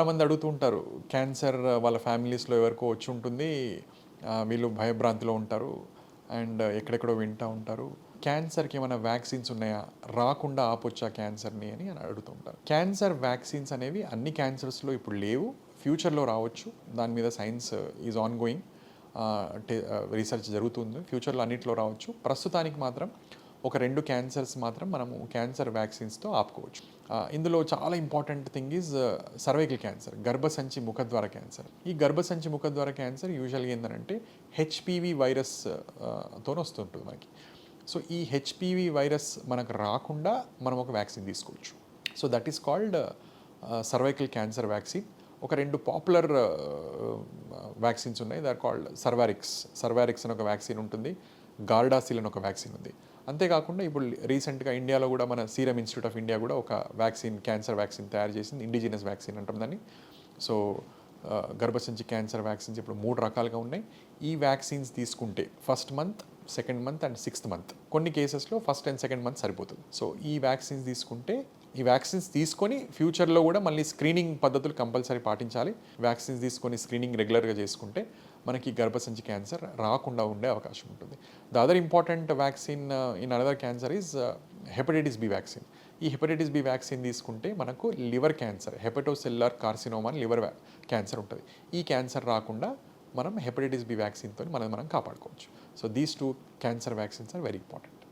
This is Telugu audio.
చాలామంది అడుగుతుంటారు, క్యాన్సర్ వాళ్ళ ఫ్యామిలీస్లో ఎవరికో వచ్చి ఉంటుంది, వీళ్ళు భయభ్రాంతిలో ఉంటారు అండ్ ఎక్కడెక్కడో వింటూ ఉంటారు. క్యాన్సర్కి ఏమైనా వ్యాక్సిన్స్ ఉన్నాయా, రాకుండా ఆపొచ్చా క్యాన్సర్ని అని అడుగుతూ ఉంటారు. క్యాన్సర్ వ్యాక్సిన్స్ అనేవి అన్ని క్యాన్సర్స్లో ఇప్పుడు లేవు, ఫ్యూచర్లో రావచ్చు. దాని మీద science is on going, research జరుగుతుంది, ఫ్యూచర్లో అన్నింటిలో రావచ్చు. ప్రస్తుతానికి మాత్రం ఒక 2 క్యాన్సర్స్ మాత్రం మనము క్యాన్సర్ వ్యాక్సిన్స్తో ఆపుకోవచ్చు. ఇందులో చాలా important thing is cervical cancer, గర్భసంచి ముఖద్వార క్యాన్సర్. ఈ గర్భసంచి ముఖద్వార క్యాన్సర్ యూజువల్గా ఏంటంటే హెచ్పివి వైరస్ తో వస్తుంటుంది మనకి. సో ఈ హెచ్పివి వైరస్ మనకు రాకుండా మనం ఒక వ్యాక్సిన్ తీసుకోవచ్చు. So that is called cervical cancer vaccine. ఒక 2 పాపులర్ వ్యాక్సిన్స్ ఉన్నాయి, దట్ కాల్డ్ సర్వారిక్స్ అని ఒక వ్యాక్సిన్ ఉంటుంది, గార్డాసిల్ అని ఒక వ్యాక్సిన్ ఉంది. అంతేకాకుండా ఇప్పుడు రీసెంట్గా ఇండియాలో కూడా మన సీరం ఇన్స్టిట్యూట్ ఆఫ్ ఇండియా కూడా ఒక వ్యాక్సిన్, క్యాన్సర్ వ్యాక్సిన్ తయారు చేసింది, ఇండిజినస్ వ్యాక్సిన్ అంటాం దాన్ని. సో గర్భసంచి క్యాన్సర్ వ్యాక్సిన్స్ ఇప్పుడు 3 రకాలుగా ఉన్నాయి. ఈ వ్యాక్సిన్స్ తీసుకుంటే first month, second month and 6th month, కొన్ని కేసెస్లో ఫస్ట్ అండ్ సెకండ్ మంత్ సరిపోతుంది. సో ఈ వ్యాక్సిన్స్ తీసుకుంటే, ఈ వ్యాక్సిన్స్ తీసుకొని ఫ్యూచర్లో కూడా మళ్ళీ స్క్రీనింగ్ పద్ధతులు కంపల్సరీ పాటించాలి. వ్యాక్సిన్స్ తీసుకొని స్క్రీనింగ్ రెగ్యులర్గా చేసుకుంటే మనకి గర్భసంచి క్యాన్సర్ రాకుండా ఉండే అవకాశం ఉంటుంది. The other important vaccine in another cancer is hepatitis B vaccine. ఈ హెపటైటిస్ బి వ్యాక్సిన్ తీసుకుంటే మనకు లివర్ క్యాన్సర్, హెపటోసెల్యులర్ కార్సినోమా అని లివర్ క్యాన్సర్ ఉంటుంది. ఈ క్యాన్సర్ రాకుండా మనం హెపటైటిస్ బి వ్యాక్సిన్తో మనం కాపాడుకోవచ్చు. So these 2 cancer vaccines are very important.